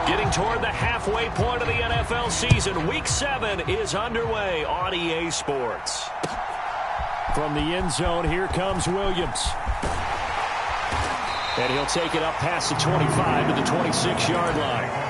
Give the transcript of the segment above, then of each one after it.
Getting toward the halfway point of the NFL season. Week 7 is underway on EA Sports. From the end zone, here comes Williams. And he'll take it up past the 25 to the 26-yard line.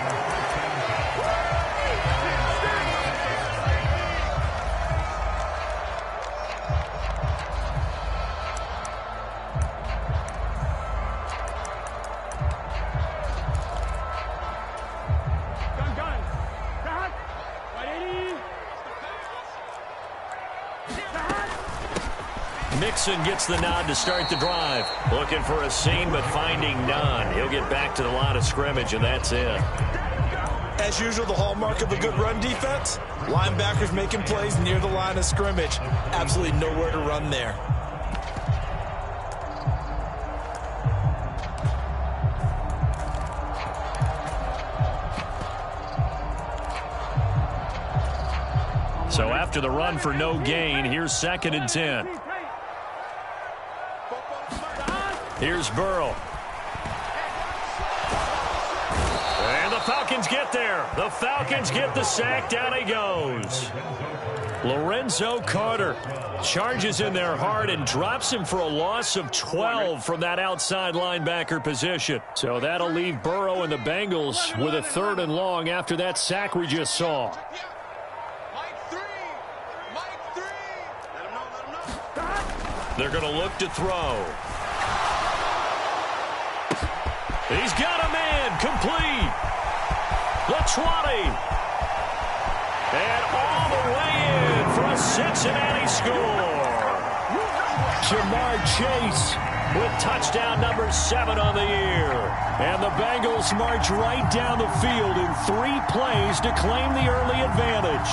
Mixon gets the nod to start the drive. Looking for a seam, but finding none. He'll get back to the line of scrimmage, and that's it. As usual, the hallmark of a good run defense, linebackers making plays near the line of scrimmage. Absolutely nowhere to run there. So after the run for no gain, here's 2nd and 10. Here's Burrow. And the Falcons get there. The Falcons get the sack. Down he goes. Lorenzo Carter charges in there hard and drops him for a loss of 12 from that outside linebacker position. So that'll leave Burrow and the Bengals with a 3rd and long after that sack we just saw. They're going to look to throw. He's got a man complete. The 20. And all the way in for a Cincinnati score. Jamar Chase with touchdown number 7 on the year. And the Bengals march right down the field in 3 plays to claim the early advantage.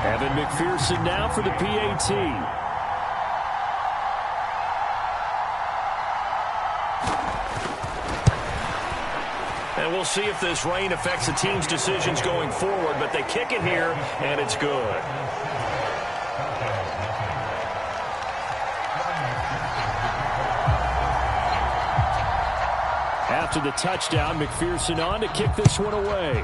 Evan McPherson now for the PAT. And we'll see if this rain affects the team's decisions going forward, but they kick it here, and it's good. After the touchdown, McPherson on to kick this one away.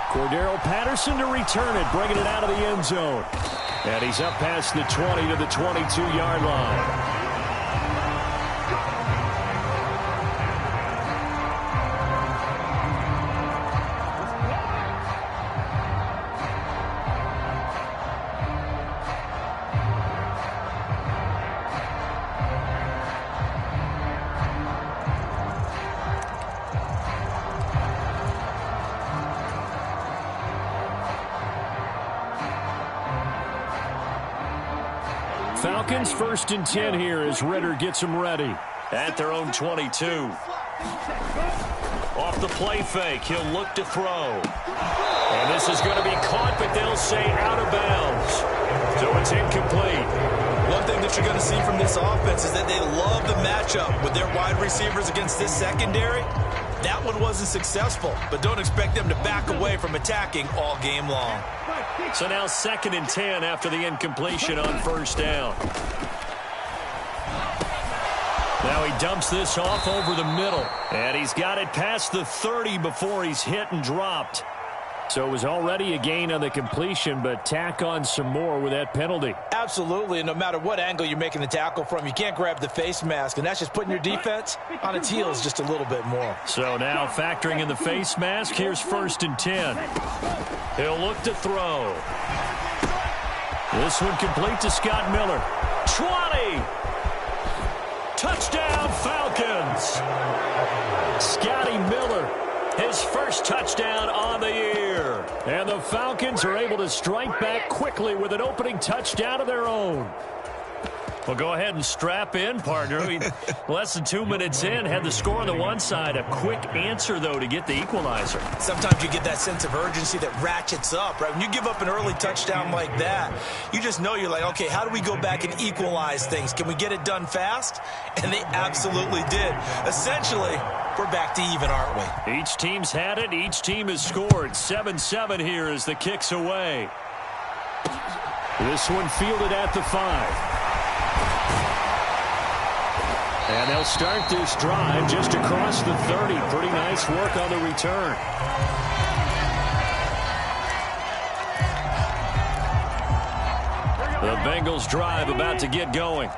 Cordero Patterson to return it, bringing it out of the end zone. And he's up past the 20 to the 22-yard line. Falcons 1st and 10 here as Ritter gets them ready. At their own 22. Off the play fake, he'll look to throw. And this is going to be caught, but they'll say out of bounds. So it's incomplete. One thing that you're going to see from this offense is that they love the matchup with their wide receivers against this secondary. That one wasn't successful, but don't expect them to back away from attacking all game long. So now 2nd and 10 after the incompletion on 1st down. Now he dumps this off over the middle. And he's got it past the 30 before he's hit and dropped. So it was already a gain on the completion, but tack on some more with that penalty. Absolutely, and no matter what angle you're making the tackle from, you can't grab the face mask, and that's just putting your defense on its heels just a little bit more. So now factoring in the face mask, here's 1st and 10. He'll look to throw. This one complete to Scott Miller. 20! Touchdown, Falcons! Scotty Miller, his first touchdown on the year. And the Falcons are able to strike back quickly with an opening touchdown of their own. Well, go ahead and strap in, partner. Less than 2 minutes in, had the score on the one side. A quick answer, though, to get the equalizer. Sometimes you get that sense of urgency that ratchets up, right? When you give up an early touchdown like that, you just know you're like, okay, how do we go back and equalize things? Can we get it done fast? And they absolutely did. Essentially, we're back to even, aren't we? Each team's had it. Each team has scored. 7-7 here as the kick's away. This one fielded at the 5. And they'll start this drive just across the 30. Pretty nice work on the return. The Bengals drive about to get going.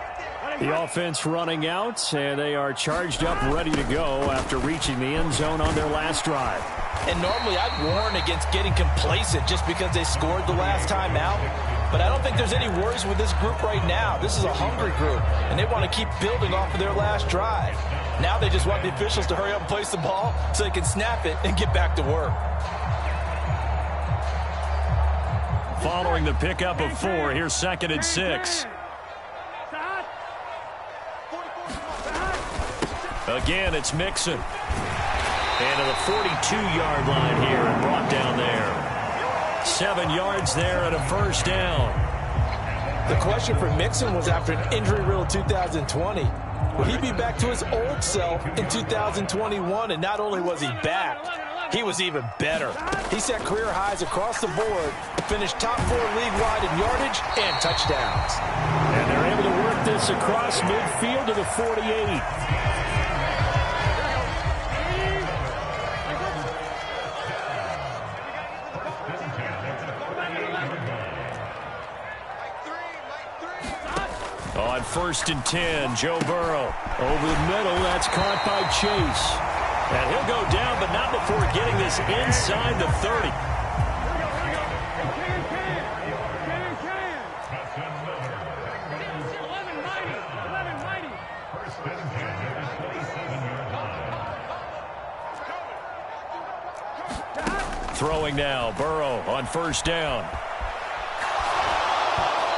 The offense running out, and they are charged up, ready to go after reaching the end zone on their last drive. And normally I'd warn against getting complacent just because they scored the last time out. But I don't think there's any worries with this group right now. This is a hungry group, and they want to keep building off of their last drive. Now they just want the officials to hurry up and place the ball so they can snap it and get back to work. Following the pickup of 4, here's 2nd and 6. Again, it's Mixon. And to the 42-yard line here and brought down there. 7 yards there and a first down. The question for Mixon was after an injury-riddled 2020. Will he be back to his old self in 2021? And not only was he back, he was even better. He set career highs across the board, finished top 4 league-wide in yardage and touchdowns. And they're able to work this across midfield to the 48. On 1st and 10, Joe Burrow. Over the middle, that's caught by Chase. And he'll go down, but not before getting this inside the 30. Throwing now, Burrow on 1st down.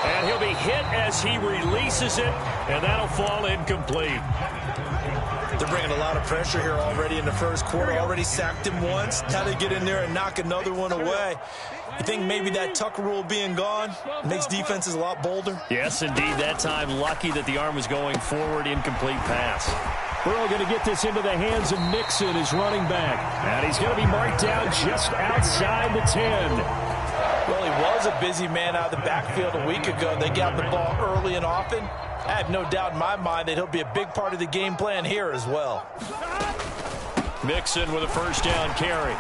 And he'll be hit as he releases it, and that'll fall incomplete. They're bringing a lot of pressure here already in the first quarter. Already sacked him once. Now they get in there and knock another one away. You think maybe that Tucker rule being gone makes defenses a lot bolder? Yes, indeed. That time, lucky that the arm was going forward. Incomplete pass. Burrow going to get this into the hands of Mixon, his running back. And he's going to be marked down just outside the 10. Well, he was a busy man out of the backfield a week ago. They got the ball early and often. I have no doubt in my mind that he'll be a big part of the game plan here as well. Mixon with a 1st down carry.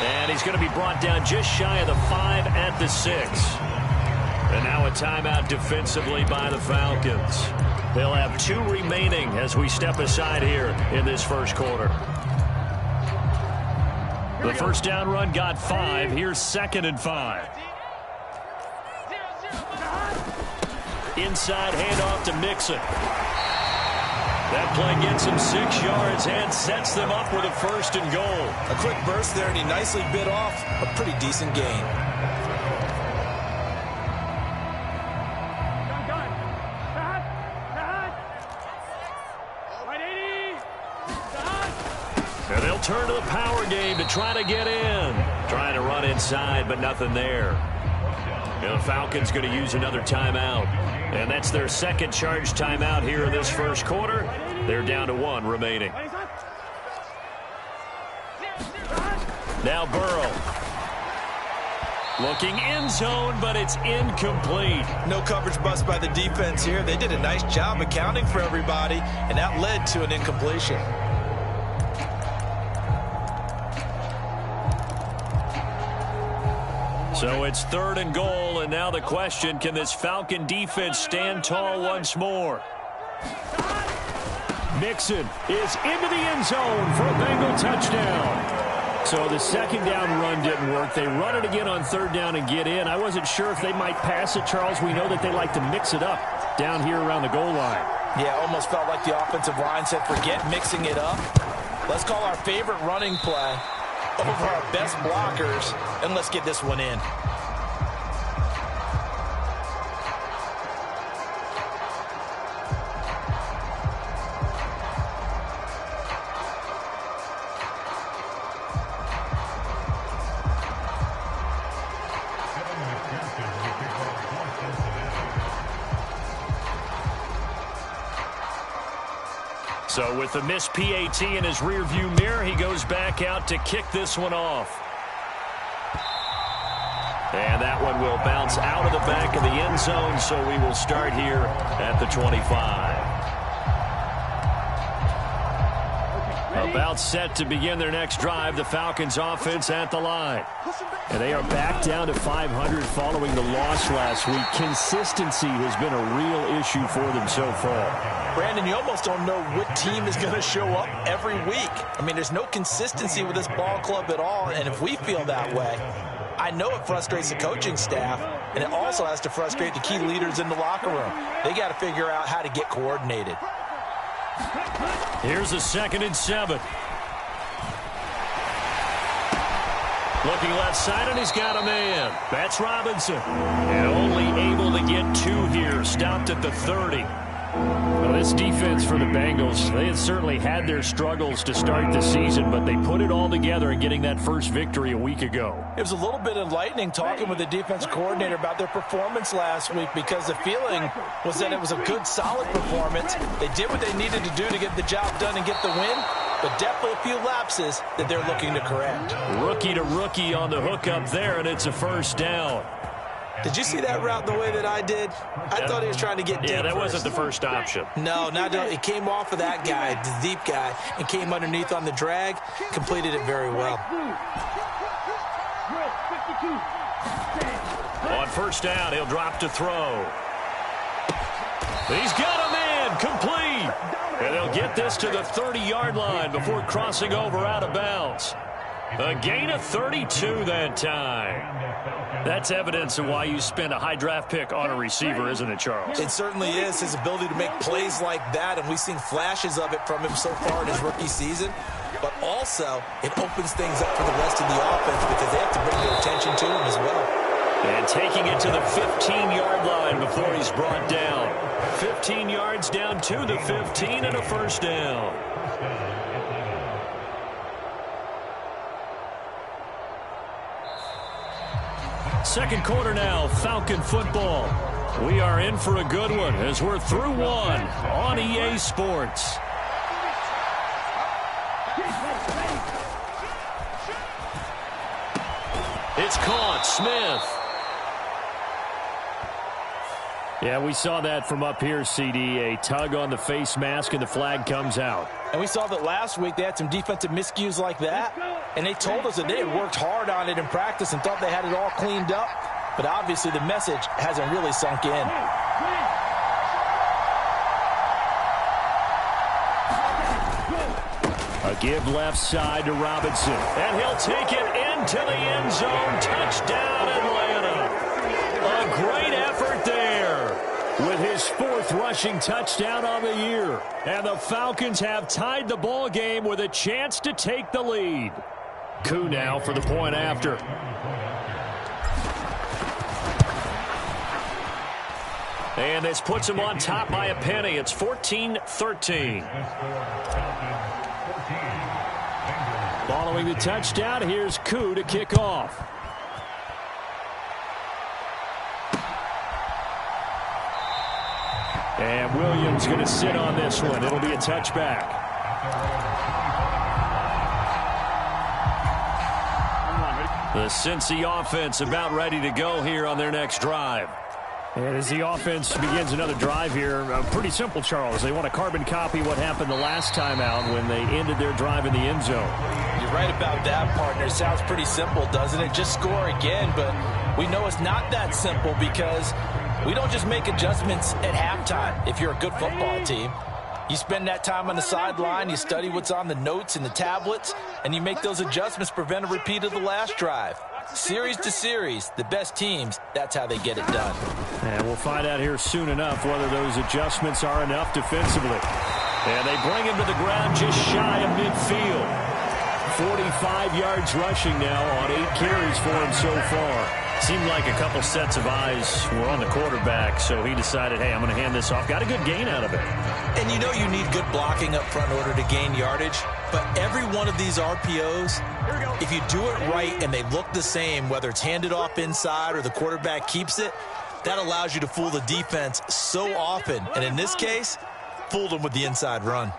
And he's going to be brought down just shy of the 5 at the 6. And now a timeout defensively by the Falcons. They'll have 2 remaining as we step aside here in this first quarter. The 1st down run got 5. Here's 2nd and 5. Inside handoff to Mixon. That play gets him 6 yards and sets them up with a 1st and goal. A quick burst there, and he nicely bit off a pretty decent gain. And they'll turn to the power game to try to get in. Trying to run inside, but nothing there. And the Falcons going to use another timeout. And that's their 2nd charged timeout here in this first quarter. They're down to 1 remaining. Now Burrow. Looking end zone, but it's incomplete. No coverage bust by the defense here. They did a nice job accounting for everybody, and that led to an incompletion. So it's 3rd and goal, and now the question, can this Falcon defense stand tall once more? Mixon is into the end zone for a Bengal touchdown. So the 2nd down run didn't work. They run it again on 3rd down and get in. I wasn't sure if they might pass it, Charles. We know that they like to mix it up down here around the goal line. Yeah, almost felt like the offensive line said, forget mixing it up. Let's call our favorite running play over our best blockers, and let's get this one in. So with the missed PAT in his rearview mirror, he goes back out to kick this one off. And that one will bounce out of the back of the end zone, so we will start here at the 25. About set to begin their next drive, the Falcons offense at the line. And they are back down to 500 following the loss last week. Consistency has been a real issue for them so far. Brandon, you almost don't know what team is going to show up every week. I mean, there's no consistency with this ball club at all, and if we feel that way, I know it frustrates the coaching staff, and it also has to frustrate the key leaders in the locker room. They got to figure out how to get coordinated. Here's a 2nd and 7. Looking left side, and he's got a man. That's Robinson. And only able to get 2 here. Stopped at the 30. Well, this defense for the Bengals, they had certainly had their struggles to start the season, but they put it all together in getting that first victory a week ago. It was a little bit enlightening talking with the defense coordinator about their performance last week, because the feeling was that it was a good, solid performance. They did what they needed to do to get the job done and get the win, but definitely a few lapses that they're looking to correct. Rookie to rookie on the hook up there, and it's a first down. Did you see that route the way that I did? I thought he was trying to get deep. Yeah, that first. wasn't the first option. No, it came off of that guy, the deep guy, and came underneath on the drag. Completed it very well. On first down, he'll drop to throw. He's got a man, complete. And they'll get this to the 30-yard line before crossing over out of bounds. A gain of 32 that time. That's evidence of why you spend a high draft pick on a receiver, isn't it, Charles? It certainly is. His ability to make plays like that, and we've seen flashes of it from him so far in his rookie season. But also, it opens things up for the rest of the offense because they have to bring their attention to him as well. And taking it to the 15-yard line before he's brought down. 15 yards down to the 15 and a first down. Second quarter now, Falcon football. We are in for a good one as we're through one on EA Sports. It's caught. Smith. Yeah, we saw that from up here, CD. A tug on the face mask, and the flag comes out. And we saw that last week they had some defensive miscues like that, and they told us that they had worked hard on it in practice and thought they had it all cleaned up. But obviously the message hasn't really sunk in. A give left side to Robinson, and he'll take it into the end zone. Touchdown, Atlanta. A great effort there with his 4th rushing touchdown on the year. And the Falcons have tied the ball game with a chance to take the lead. Koo now for the point after. And this puts him on top by a penny. It's 14-13. Following the touchdown, here's Koo to kick off. And Williams going to sit on this one. It'll be a touchback. The Cincy offense about ready to go here on their next drive. And as the offense begins another drive here, pretty simple, Charles. They want to carbon copy what happened the last time out when they ended their drive in the end zone. You're right about that, partner. It sounds pretty simple, doesn't it? Just score again, but we know it's not that simple because we don't just make adjustments at halftime. If you're a good football team, you spend that time on the sideline, you study what's on the notes and the tablets, and you make those adjustments, prevent a repeat of the last drive. Series to series, the best teams, that's how they get it done. And we'll find out here soon enough whether those adjustments are enough defensively. And they bring him to the ground just shy of midfield. 45 yards rushing now on 8 carries for him so far. Seemed like a couple sets of eyes were on the quarterback, so he decided, hey, I'm going to hand this off. Got a good gain out of it. And you know you need good blocking up front in order to gain yardage, but every one of these RPOs, if you do it right and they look the same, whether it's handed off inside or the quarterback keeps it, that allows you to fool the defense so often. And in this case, fooled them with the inside run.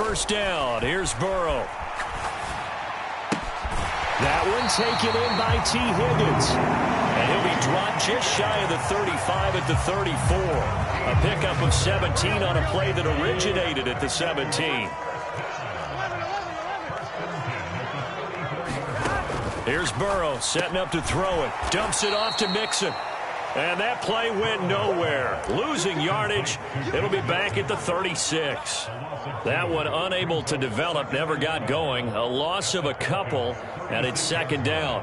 first down. Here's Burrow. That one taken in by T. Higgins. And he'll be dropped just shy of the 35 at the 34. A pickup of 17 on a play that originated at the 17. Here's Burrow setting up to throw it. Dumps it off to Mixon. And that play went nowhere. Losing yardage. It'll be back at the 36. That one unable to develop, never got going. A loss of a couple, and it's second down.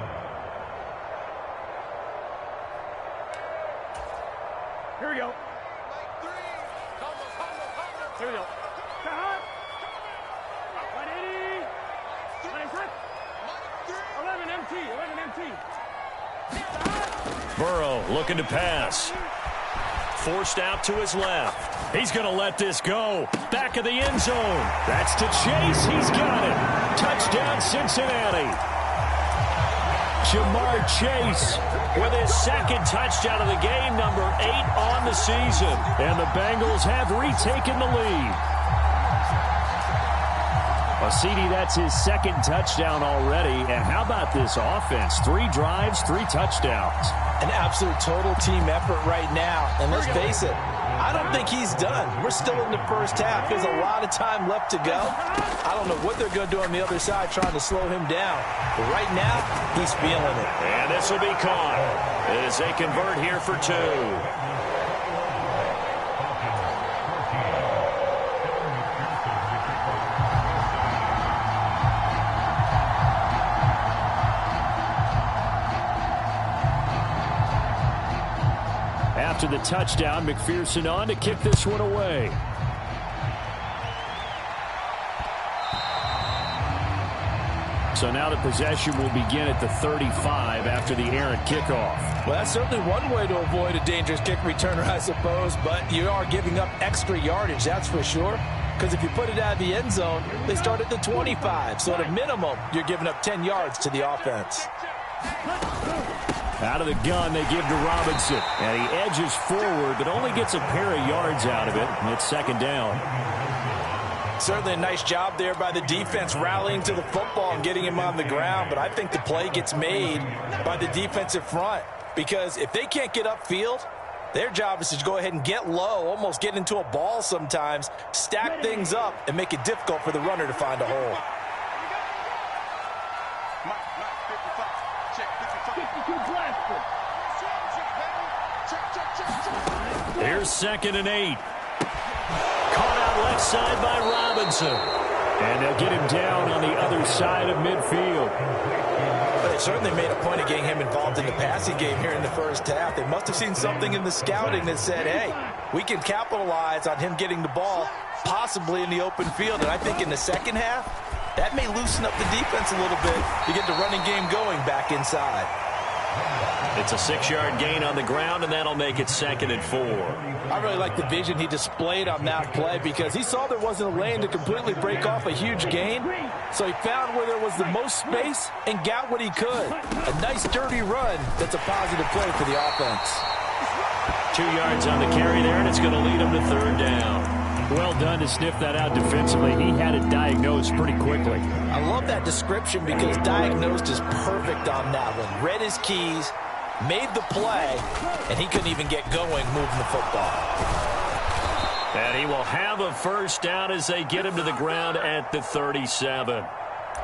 Here we go. Here we go. 180. 11 MT. 11 MT. Burrow looking to pass. Forced out to his left. He's going to let this go. Back of the end zone. That's to Chase. He's got it. Touchdown, Cincinnati. Jamar Chase with his second touchdown of the game, number 8 on the season. And the Bengals have retaken the lead. Well, CD, that's his second touchdown already. And how about this offense? 3 drives, 3 touchdowns. An absolute total team effort right now. And let's face it, I don't think he's done. We're still in the first half. There's a lot of time left to go. I don't know what they're going to do on the other side trying to slow him down. But right now, he's feeling it. And this will be caught as they convert here for 2. After the touchdown, McPherson on to kick this one away. So now the possession will begin at the 35 after the errant kickoff. Well, that's certainly one way to avoid a dangerous kick returner, I suppose, but you are giving up extra yardage, that's for sure. Because if you put it out of the end zone, they start at the 25. So at a minimum, you're giving up 10 yards to the offense. Out of the gun, they give to Robinson. And he edges forward, but only gets a pair of yards out of it. And it's second down. Certainly a nice job there by the defense rallying to the football and getting him on the ground. But I think the play gets made by the defensive front. Because if they can't get upfield, their job is to go ahead and get low, almost get into a ball sometimes, stack things up, and make it difficult for the runner to find a hole. Here's 2nd and 8. Caught out left side by Robinson. And they'll get him down on the other side of midfield. But they certainly made a point of getting him involved in the passing game here in the first half. They must have seen something in the scouting that said, hey, we can capitalize on him getting the ball possibly in the open field. And I think in the second half, that may loosen up the defense a little bit to get the running game going back inside. It's a 6-yard gain on the ground, and that'll make it 2nd and 4. I really like the vision he displayed on that play because he saw there wasn't a lane to completely break off a huge gain. So he found where there was the most space and got what he could. A nice, dirty run that's a positive play for the offense. 2 yards on the carry there, and it's going to lead him to 3rd down. Well done to sniff that out defensively. He had it diagnosed pretty quickly. I love that description because diagnosed is perfect on that one. Read his keys, made the play, and he couldn't even get going moving the football. And he will have a first down as they get him to the ground at the 37.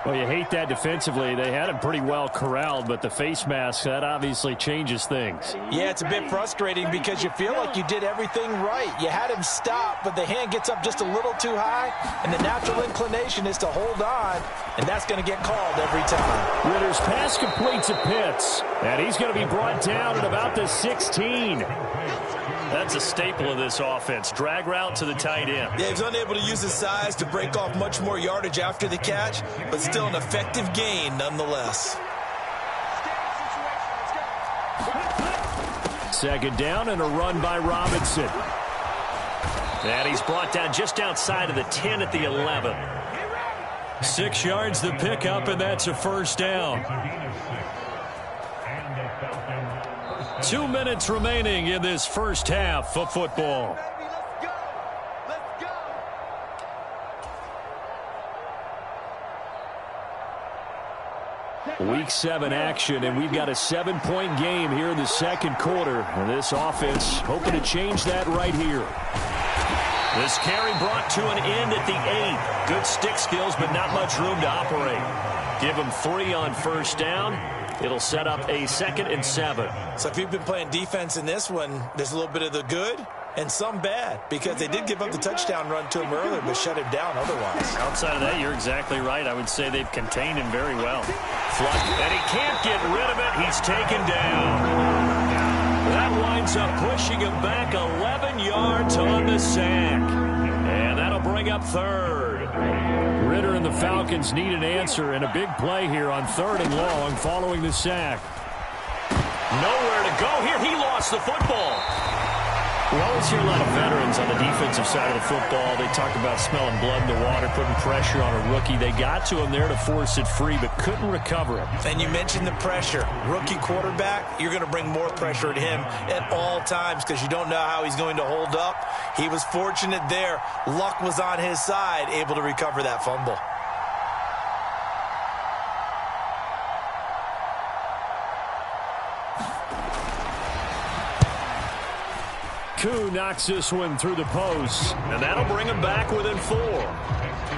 Well, you hate that defensively. They had him pretty well corralled, but the face mask, that obviously changes things. Yeah, it's a bit frustrating because you feel like you did everything right. You had him stop, but the hand gets up just a little too high, and the natural inclination is to hold on, and that's going to get called every time. Ritter's pass completes to Pitts, and he's going to be brought down at about the 16. That's a staple of this offense. Drag route to the tight end. Yeah, he's unable to use his size to break off much more yardage after the catch, but still an effective gain nonetheless. 2nd down and a run by Robinson. And he's brought down just outside of the 10 at the 11. 6 yards the pickup, and that's a first down. 2 minutes remaining in this first half of football. Week 7 action, and we've got a 7-point game here in the second quarter. And this offense hoping to change that right here. This carry brought to an end at the 8. Good stick skills, but not much room to operate. Give them 3 on first down. It'll set up a 2nd and 7. So if you've been playing defense in this one, there's a little bit of the good and some bad, because they did give up the touchdown run to him earlier, but shut him down otherwise. Outside of that, you're exactly right. I would say they've contained him very well. Flush, and he can't get rid of it. He's taken down. That winds up pushing him back 11 yards on the sack. And that'll bring up 3rd. Ritter and the Falcons need an answer, and a big play here on 3rd and long following the sack. Nowhere to go here. He lost the football. We always hear a lot of veterans on the defensive side of the football. They talk about smelling blood in the water, putting pressure on a rookie. They got to him there to force it free, but couldn't recover it. And you mentioned the pressure. Rookie quarterback, you're going to bring more pressure at him at all times because you don't know how he's going to hold up. He was fortunate there. Luck was on his side, able to recover that fumble. Koo knocks this one through the post, and that'll bring him back within 4.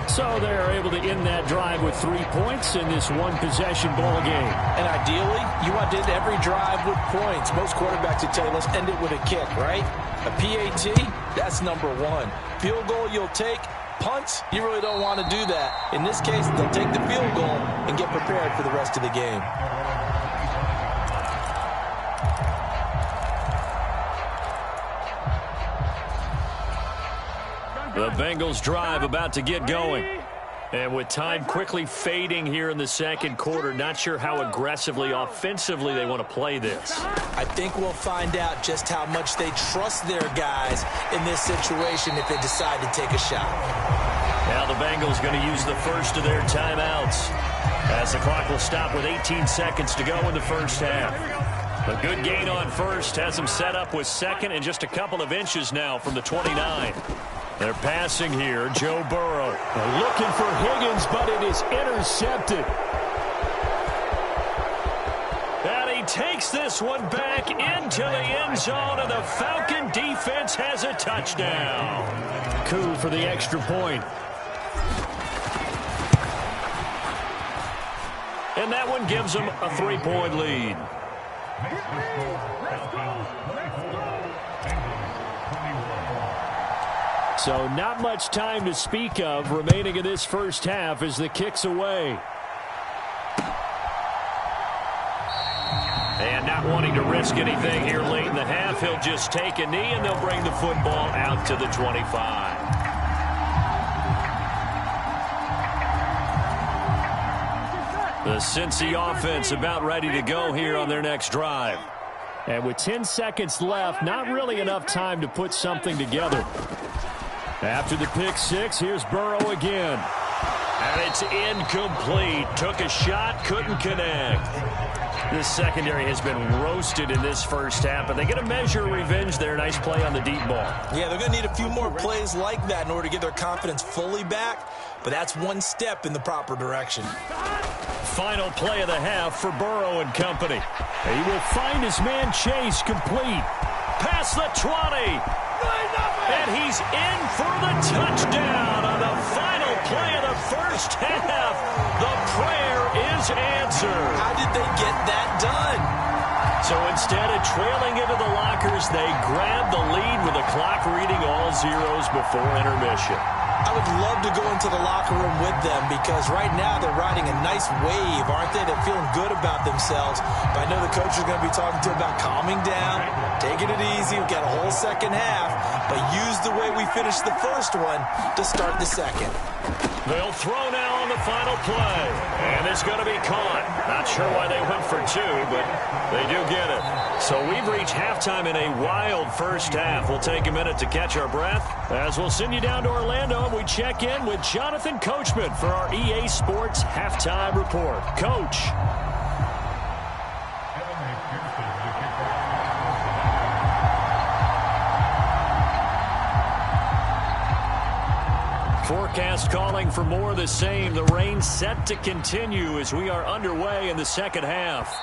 So they're able to end that drive with 3 points in this one-possession ball game. And ideally, you want to end every drive with points. Most quarterbacks would tell you, let's end it with a kick, right? A PAT, that's number 1. Field goal you'll take. Punts, you really don't want to do that. In this case, they'll take the field goal and get prepared for the rest of the game. The Bengals drive about to get going. And with time quickly fading here in the second quarter, not sure how aggressively, offensively they want to play this. I think we'll find out just how much they trust their guys in this situation if they decide to take a shot. Now the Bengals going to use the first of their timeouts, as the clock will stop with 18 seconds to go in the first half. A good gain on first has them set up with 2nd and just a couple of inches now from the 29. They're passing here. Joe Burrow looking for Higgins, but it is intercepted. And he takes this one back into the end zone, and the Falcon defense has a touchdown. Koo for the extra point. And that one gives them a 3-point lead. So not much time to speak of remaining in this first half as the kick's away. And not wanting to risk anything here late in the half, he'll just take a knee and they'll bring the football out to the 25. The Cincy offense about ready to go here on their next drive. And with 10 seconds left, not really enough time to put something together. After the pick 6, here's Burrow again. And it's incomplete. Took a shot, couldn't connect. This secondary has been roasted in this first half, but they get a measure of revenge there. Nice play on the deep ball. Yeah, they're going to need a few more plays like that in order to get their confidence fully back, but that's one step in the proper direction. Final play of the half for Burrow and company. He will find his man Chase complete. Past the 20. And he's in for the touchdown on the final play of the first half. The prayer is answered. How did they get that done? So instead of trailing into the lockers, they grab the lead with the clock reading all zeros before intermission. I would love to go into the locker room with them because right now they're riding a nice wave, aren't they? They're feeling good about themselves. But I know the coach is going to be talking to them about calming down, taking it easy. We've got a whole second half, but use the way we finished the first one to start the second. They'll throw now on the final play, and it's going to be caught. Not sure why they went for 2, but they do get it. So we've reached halftime in a wild first half. We'll take a minute to catch our breath as we'll send you down to Orlando and we check in with Jonathan Coachman for our EA Sports Halftime Report. Coach. Forecast calling for more of the same. The rain set to continue as we are underway in the second half.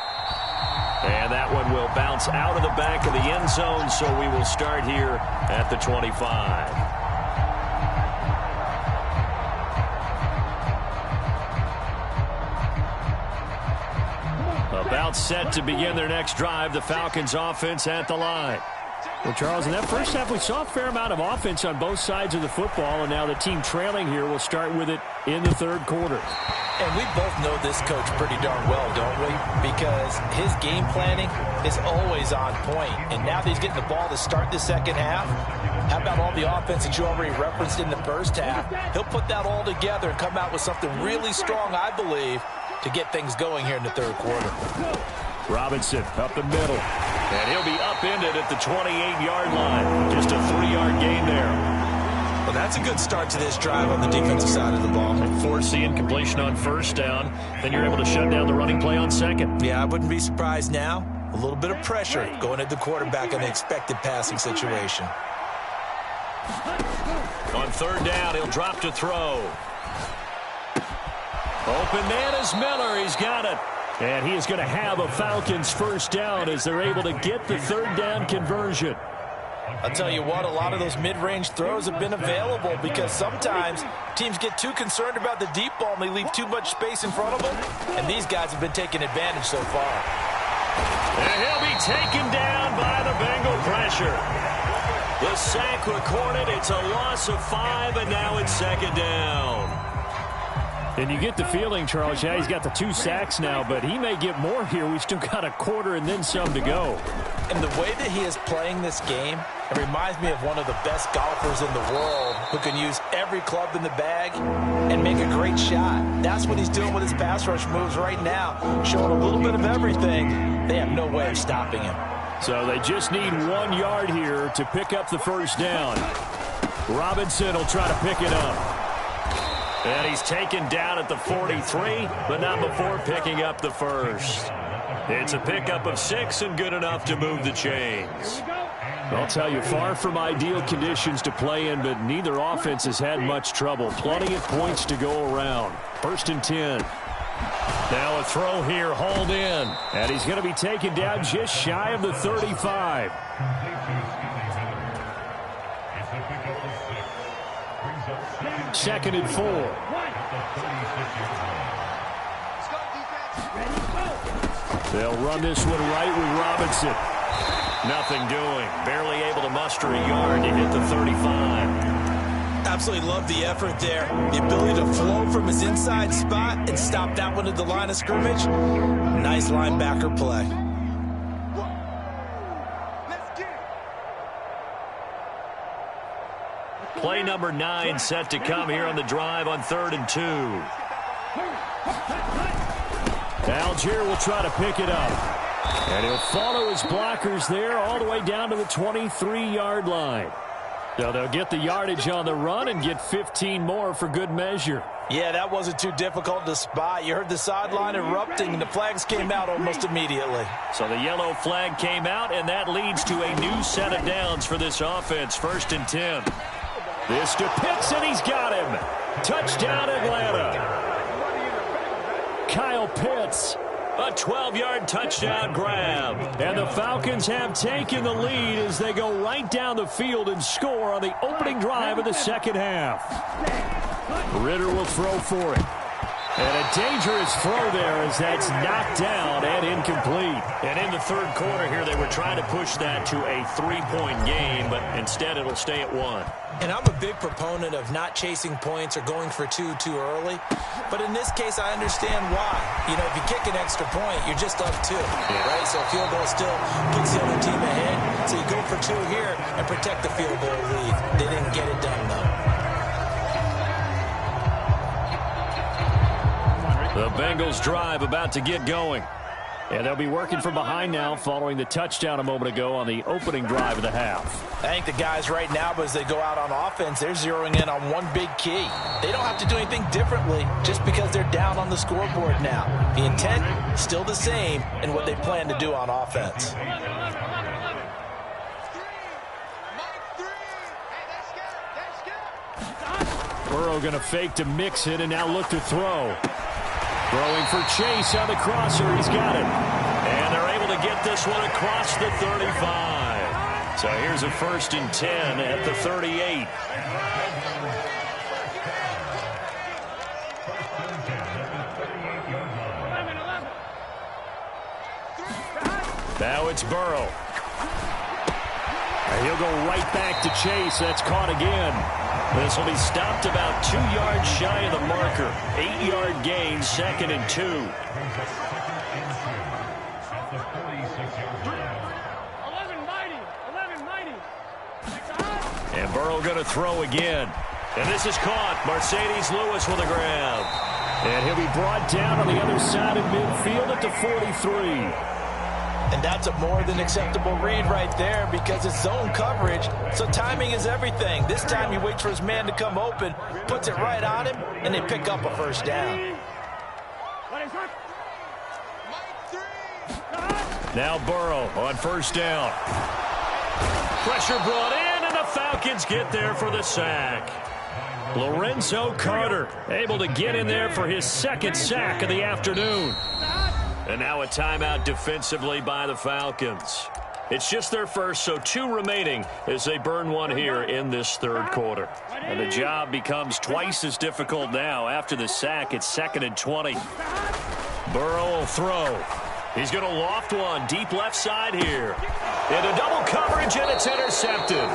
And that one will bounce out of the back of the end zone, so we will start here at the 25. About set to begin their next drive, the Falcons offense at the line. Well, Charles, in that first half, we saw a fair amount of offense on both sides of the football, and now the team trailing here will start with it in the third quarter. And we both know this coach pretty darn well, don't we? Because his game planning is always on point. And now that he's getting the ball to start the second half, how about all the offense that you already referenced in the first half? He'll put that all together and come out with something really strong, I believe, to get things going here in the third quarter. Robinson up the middle. And he'll be upended at the 28-yard line. Just a 3-yard gain there. Well, that's a good start to this drive on the defensive side of the ball. Force the incompletion on first down. Then you're able to shut down the running play on second. Yeah, I wouldn't be surprised now. A little bit of pressure going at the quarterback in an expected passing situation. On third down, he'll drop to throw. Open man is Miller. He's got it. And he is going to have a Falcons first down as they're able to get the third down conversion. I'll tell you what, a lot of those mid-range throws have been available because sometimes teams get too concerned about the deep ball and they leave too much space in front of them. And these guys have been taking advantage so far. And he'll be taken down by the Bengal pressure. The sack recorded. It's a loss of 5, and now it's second down. And you get the feeling, Charles, yeah, he's got the 2 sacks now, but he may get more here. We've still got a quarter and then some to go. And the way that he is playing this game, it reminds me of one of the best golfers in the world who can use every club in the bag and make a great shot. That's what he's doing with his pass rush moves right now, showing a little bit of everything. They have no way of stopping him. So they just need 1 yard here to pick up the first down. Robinson will try to pick it up. And he's taken down at the 43, but not before picking up the first. It's a pickup of 6 and good enough to move the chains. I'll tell you, far from ideal conditions to play in, but neither offense has had much trouble. Plenty of points to go around. First and 10. Now a throw here, hauled in. And he's going to be taken down just shy of the 35. Second and 4. They'll run this one right with Robinson. Nothing doing. Barely able to muster a yard to hit the 35. Absolutely love the effort there. The ability to flow from his inside spot and stop that one at the line of scrimmage. Nice linebacker play. Play number 9 set to come here on the drive on 3rd and 2. Algier will try to pick it up. And he'll follow his blockers there all the way down to the 23-yard line. So they'll get the yardage on the run and get 15 more for good measure. Yeah, that wasn't too difficult to spot. You heard the sideline erupting, and the flags came out almost immediately. So the yellow flag came out, and that leads to a new set of downs for this offense. 1st and 10. This to Pitts, and he's got him. Touchdown, Atlanta. Kyle Pitts. A 12-yard touchdown grab. And the Falcons have taken the lead as they go right down the field and score on the opening drive of the second half. Ritter will throw for it. And a dangerous throw there as that's knocked down and incomplete. And in the third quarter here, they were trying to push that to a 3-point game, but instead it'll stay at 1. And I'm a big proponent of not chasing points or going for 2 too early. But in this case, I understand why. You know, if you kick an extra point, you're just up 2, right? So a field goal still puts the other team ahead. So you go for 2 here and protect the field goal lead. They didn't get it done, though. The Bengals drive about to get going. And they'll be working from behind now following the touchdown a moment ago on the opening drive of the half. I think the guys right now, as they go out on offense, they're zeroing in on one big key. They don't have to do anything differently just because they're down on the scoreboard now. The intent, still the same in what they plan to do on offense. Burrow going to fake to mix it and now look to throw. Throwing for Chase on the crosser. He's got it. And they're able to get this one across the 35. So here's a 1st and 10 at the 38. Now it's Burrow. And he'll go right back to Chase. That's caught again. This will be stopped about 2 yards shy of the marker. 8-yard gain, 2nd and 2. 11-90. And Burrow going to throw again. And this is caught. Mercedes Lewis with a grab. And he'll be brought down on the other side of midfield at the 43. And that's a more than acceptable read right there because it's zone coverage, so timing is everything. This time he waits for his man to come open, puts it right on him, and they pick up a 1st down. Now Burrow on 1st down. Pressure brought in, and the Falcons get there for the sack. Lorenzo Carter able to get in there for his 2nd sack of the afternoon. And now a timeout defensively by the Falcons. It's just their first, so 2 remaining as they burn one here in this 3rd quarter. And the job becomes twice as difficult now. After the sack, it's 2nd and 20. Burrow will throw. He's going to loft one deep left side here. Into double coverage, and it's intercepted.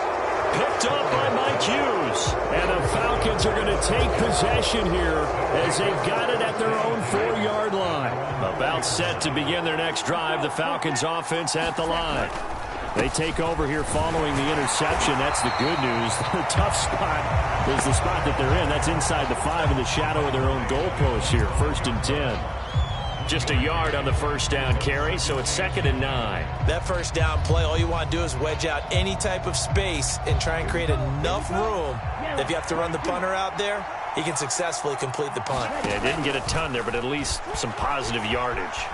Picked up by Mike Hughes. And the Falcons are going to take possession here as they've got it at their own 4-yard line. About set to begin their next drive, the Falcons offense at the line. They take over here following the interception. That's the good news. The tough spot is the spot that they're in. That's inside the 5 in the shadow of their own goalpost here. 1st and 10. Just a yard on the 1st down carry, so it's 2nd and 9. That 1st down play, all you want to do is wedge out any type of space and try and create enough room that if you have to run the punter out there, he can successfully complete the punt. Yeah, didn't get a ton there, but at least some positive yardage.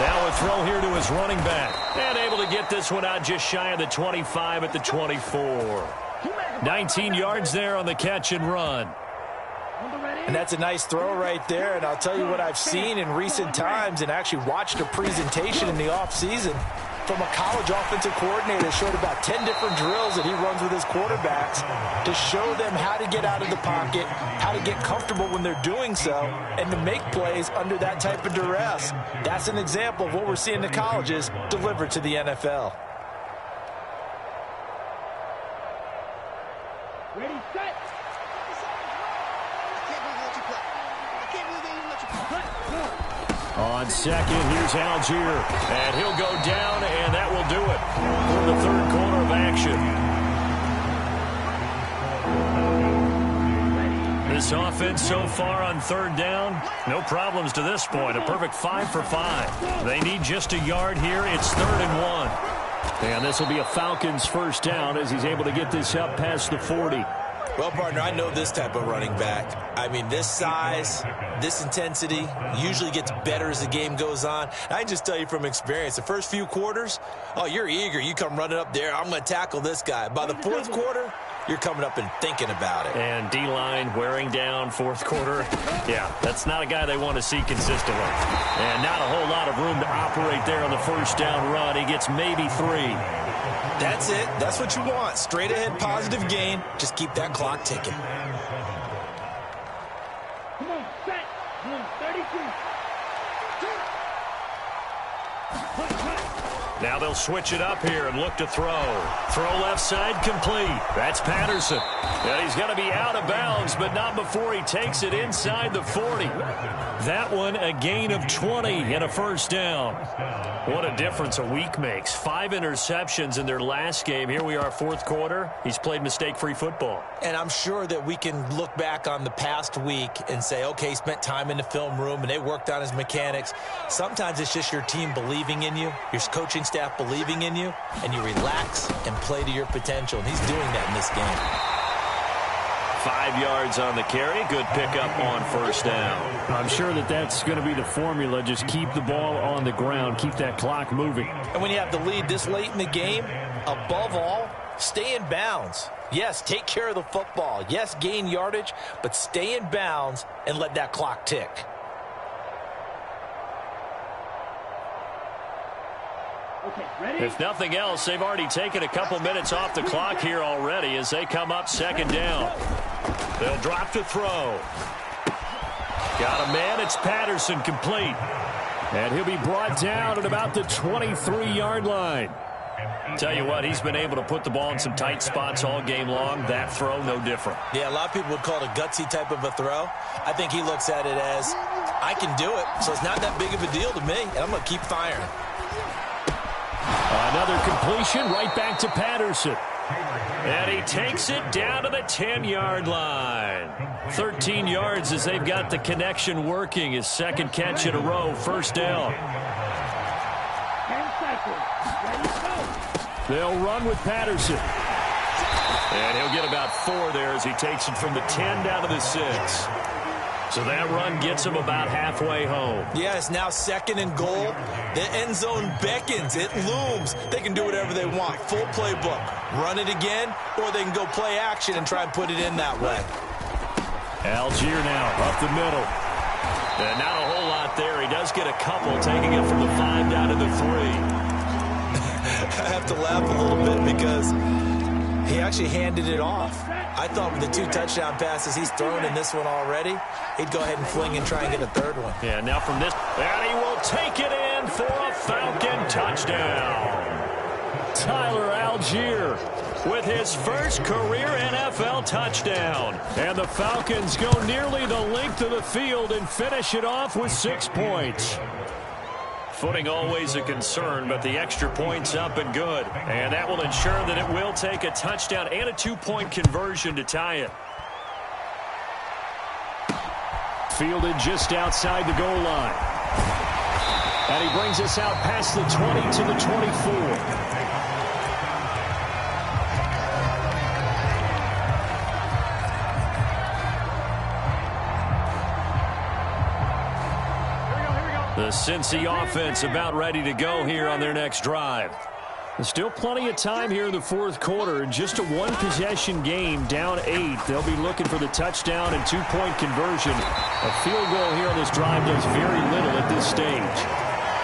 Now a throw here to his running back. And able to get this one out just shy of the 25 at the 24. 19 yards there on the catch and run. And that's a nice throw right there. And I'll tell you what I've seen in recent times and actually watched a presentation in the offseason from a college offensive coordinator that showed about 10 different drills that he runs with his quarterbacks to show them how to get out of the pocket, how to get comfortable when they're doing so, and to make plays under that type of duress. That's an example of what we're seeing the colleges deliver to the NFL. Ready, set. On 2nd, here's Algier. And he'll go down, and that will do it for the 3rd quarter of action. This offense so far on 3rd down, no problems to this point. A perfect 5 for 5. They need just a yard here. It's 3rd and 1. And this will be a Falcons 1st down as he's able to get this up past the 40. Well, partner, I know this type of running back. I mean, this size, this intensity usually gets better as the game goes on. I can just tell you from experience, the first few quarters, oh, you're eager. You come running up there, I'm going to tackle this guy. By the 4th quarter, you're coming up and thinking about it. And D-line wearing down 4th quarter. Yeah, that's not a guy they want to see consistently. And not a whole lot of room to operate there on the 1st down run. He gets maybe 3. That's it. That's what you want. Straight ahead positive gain. Just keep that clock ticking. Come on, set. 32. Now they'll switch it up here and look to throw. Throw left side complete. That's Patterson. And he's going to be out of bounds, but not before he takes it inside the 40. That one a gain of 20 and a 1st down. What a difference a week makes. 5 interceptions in their last game. Here we are, 4th quarter. He's played mistake-free football. And I'm sure that we can look back on the past week and say, okay, he spent time in the film room and they worked on his mechanics. Sometimes it's just your team believing in you, your coaching staff believing in you, and you relax and play to your potential. And he's doing that in this game. 5 yards on the carry. Good pickup on 1st down. I'm sure that that's going to be the formula. Just keep the ball on the ground. Keep that clock moving. And when you have the lead this late in the game, above all, Stay in bounds. Yes, take care of the football. Yes, gain yardage, but stay in bounds and let that clock tick. Okay, ready? If nothing else, they've already taken a couple minutes off the clock here already as they come up second down. They'll drop to throw. Got a man. It's Patterson, complete. And he'll be brought down at about the 23-yard line. Tell you what, he's been able to put the ball in some tight spots all game long. That throw, no different. Yeah, a lot of people would call it a gutsy type of a throw. I think he looks at it as, I can do it, so it's not that big of a deal to me, and I'm going to keep firing. Another completion right back to Patterson. And he takes it down to the 10-yard line. 13 yards as they've got the connection working. His second catch in a row, first down. 10 seconds. Ready, go. They'll run with Patterson. And he'll get about 4 there as he takes it from the 10 down to the 6. So that run gets him about halfway home. Yeah, it's now second and goal. The end zone beckons. It looms. They can do whatever they want. Full playbook. Run it again, or they can go play action and try and put it in that way. Algier now up the middle. And not a whole lot there. He does get a couple, taking it from the 5 down to the 3. I have to laugh a little bit because he actually handed it off. I thought with the 2 touchdown passes he's thrown in this one already, he'd go ahead and fling and try and get a third one. Yeah, now from this, and he will take it in for a Falcon touchdown. Tyler Algier with his first career NFL touchdown. And the Falcons go nearly the length of the field and finish it off with 6 points. Footing always a concern, but the extra point's up and good. And that will ensure that it will take a touchdown and a 2-point conversion to tie it. Fielded just outside the goal line. And he brings us out past the 20 to the 24. The Cincy offense about ready to go here on their next drive. There's still plenty of time here in the fourth quarter. Just a one-possession game, down 8. They'll be looking for the touchdown and 2-point conversion. A field goal here on this drive does very little at this stage.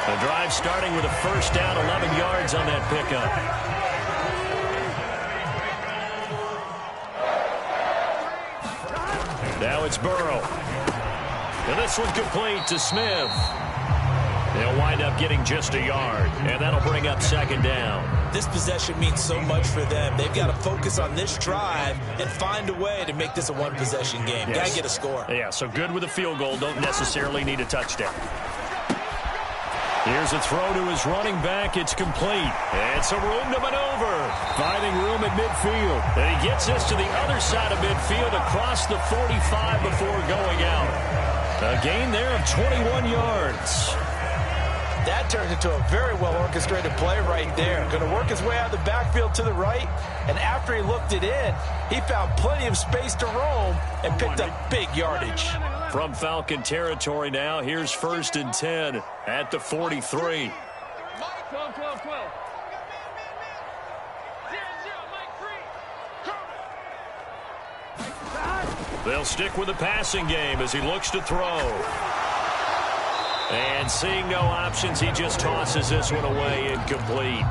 The drive starting with a first down, 11 yards on that pickup. Now it's Burrow. And this one complete to Smith. They'll wind up getting just a yard, and that'll bring up second down. This possession means so much for them. They've got to focus on this drive and find a way to make this a one-possession game. Yes. Got to get a score. Yeah, so good with a field goal. Don't necessarily need a touchdown. Here's a throw to his running back. It's complete. And some room to maneuver. Finding room at midfield. And he gets this to the other side of midfield across the 45 before going out. A gain there of 21 yards. That turned into a very well-orchestrated play right there. Going to work his way out of the backfield to the right, and after he looked it in, he found plenty of space to roam and picked up big yardage. From Falcon territory now, here's 1st and 10 at the 43. 12, 12, 12. They'll stick with the passing game as he looks to throw. And seeing no options, he just tosses this one away, incomplete.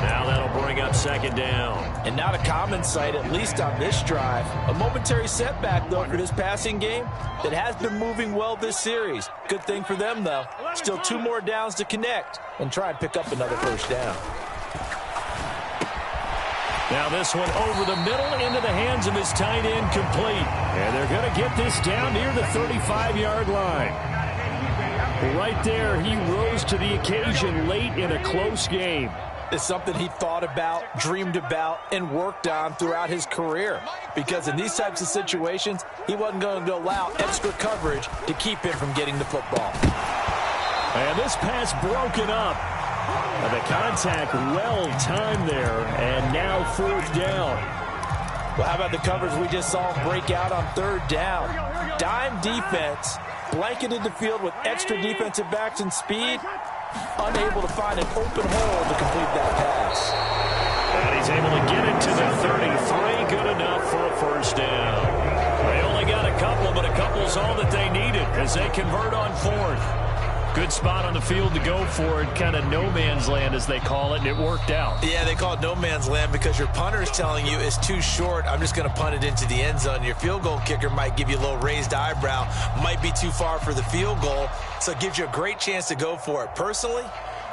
Now that'll bring up second down. And not a common sight, at least on this drive. A momentary setback, though, for this passing game that has been moving well this series. Good thing for them, though. Still 2 more downs to connect and try and pick up another first down. Now this one over the middle into the hands of his tight end, complete. And they're going to get this down near the 35-yard line. Right there, he rose to the occasion late in a close game. It's something he thought about, dreamed about, and worked on throughout his career. Because in these types of situations, he wasn't going to allow extra coverage to keep him from getting the football. And this pass broken up. And the contact well timed there, and now 4th down. Well, how about the coverage we just saw break out on 3rd down? Dime defense, blanketed the field with extra defensive backs and speed, unable to find an open hole to complete that pass. And he's able to get it to the 33. Good enough for a first down. They only got a couple, but a couple's all that they needed as they convert on fourth. Good spot on the field to go for it. Kind of no man's land, as they call it, and it worked out. Yeah, they call it no man's land because your punter is telling you it's too short. I'm just going to punt it into the end zone. Your field goal kicker might give you a little raised eyebrow. Might be too far for the field goal, so it gives you a great chance to go for it. Personally,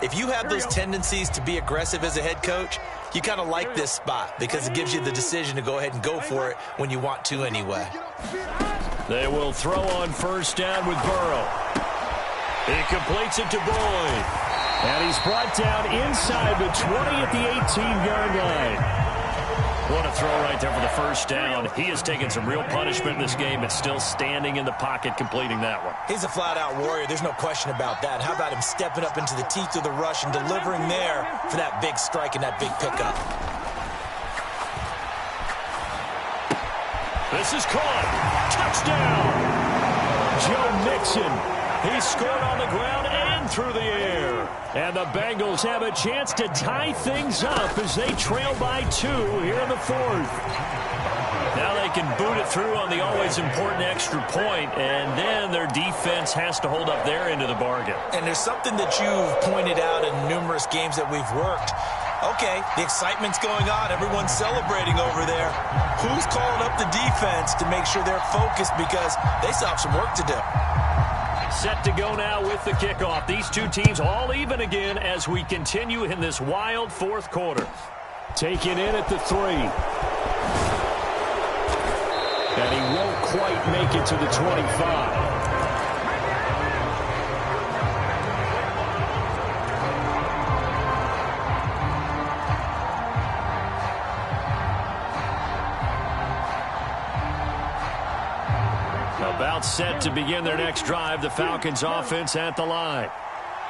if you have those tendencies to be aggressive as a head coach, you kind of like this spot because it gives you the decision to go ahead and go for it when you want to anyway. They will throw on first down with Burrow. He completes it to Boyd. And he's brought down inside the 20 at the 18-yard line. What a throw right there for the first down. He has taken some real punishment in this game, but still standing in the pocket completing that one. He's a flat-out warrior. There's no question about that. How about him stepping up into the teeth of the rush and delivering there for that big strike and that big pickup? This is caught. Touchdown. Joe Mixon. He scored on the ground and through the air. And the Bengals have a chance to tie things up as they trail by 2 here in the fourth. Now they can boot it through on the always important extra point, and then their defense has to hold up their end of the bargain. And there's something that you've pointed out in numerous games that we've worked. Okay, the excitement's going on. Everyone's celebrating over there. Who's calling up the defense to make sure they're focused because they still have some work to do? Set to go now with the kickoff. These two teams all even again as we continue in this wild fourth quarter. Taken in at the 3. And he won't quite make it to the 25. About set to begin their next drive, the Falcons offense at the line.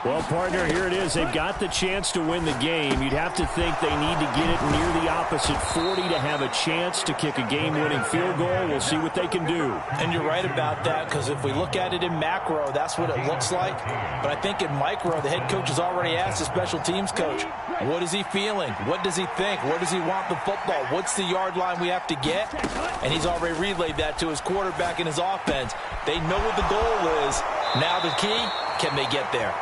Well, partner, here it is. They've got the chance to win the game. You'd have to think they need to get it near the opposite 40 to have a chance to kick a game-winning field goal. We'll see what they can do. And you're right about that, because if we look at it in macro, that's what it looks like. But I think in micro, the head coach has already asked the special teams coach, what is he feeling? What does he think? Where does he want the football? What's the yard line we have to get? And he's already relayed that to his quarterback and his offense. They know what the goal is. Now the key, can they get there?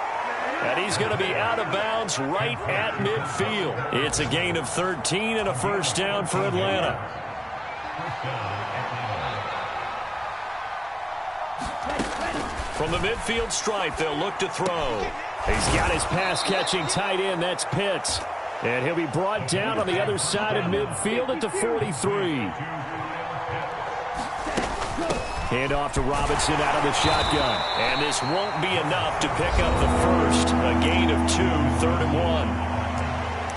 And he's going to be out of bounds right at midfield. It's a gain of 13 and a first down for Atlanta. From the midfield stripe, they'll look to throw. He's got his pass-catching tight end. That's Pitts. And he'll be brought down on the other side of midfield at the 43. Hand off to Robinson out of the shotgun. And this won't be enough to pick up the first. A gain of 2, 3rd and 1.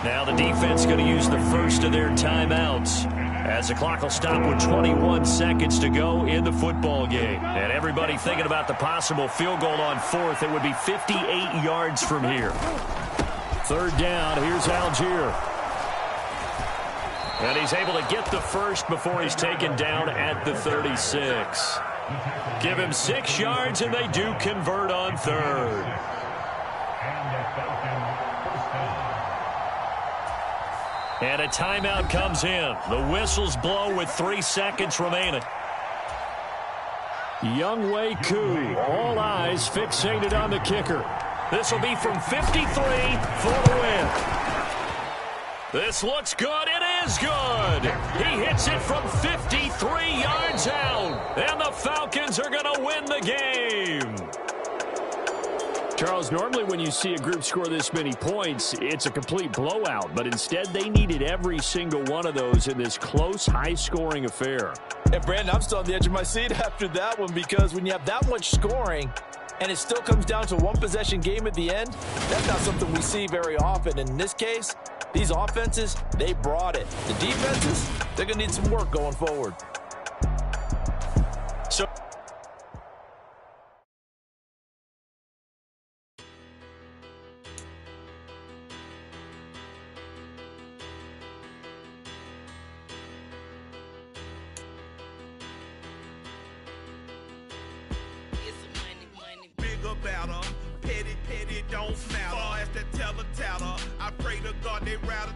Now the defense going to use the first of their timeouts as the clock will stop with 21 seconds to go in the football game. And everybody thinking about the possible field goal on fourth. It would be 58 yards from here. 3rd down. Here's Algier. And he's able to get the first before he's taken down at the 36. Give him 6 yards, and they do convert on 3rd. And a timeout comes in. The whistles blow with 3 seconds remaining. Younghoe Koo, all eyes fixated on the kicker. This will be from 53 for the win. This looks good. It is good. He hits it from 53 yards out. And the Falcons are going to win the game. Charles, normally when you see a group score this many points, it's a complete blowout. But instead, they needed every single one of those in this close, high-scoring affair. And, Brandon, I'm still on the edge of my seat after that one because when you have that much scoring and it still comes down to a one-possession game at the end, that's not something we see very often. In this case, these offenses, they brought it. The defenses, they're going to need some work going forward. So petty, don't matter. Far as that teller, I pray to God they rather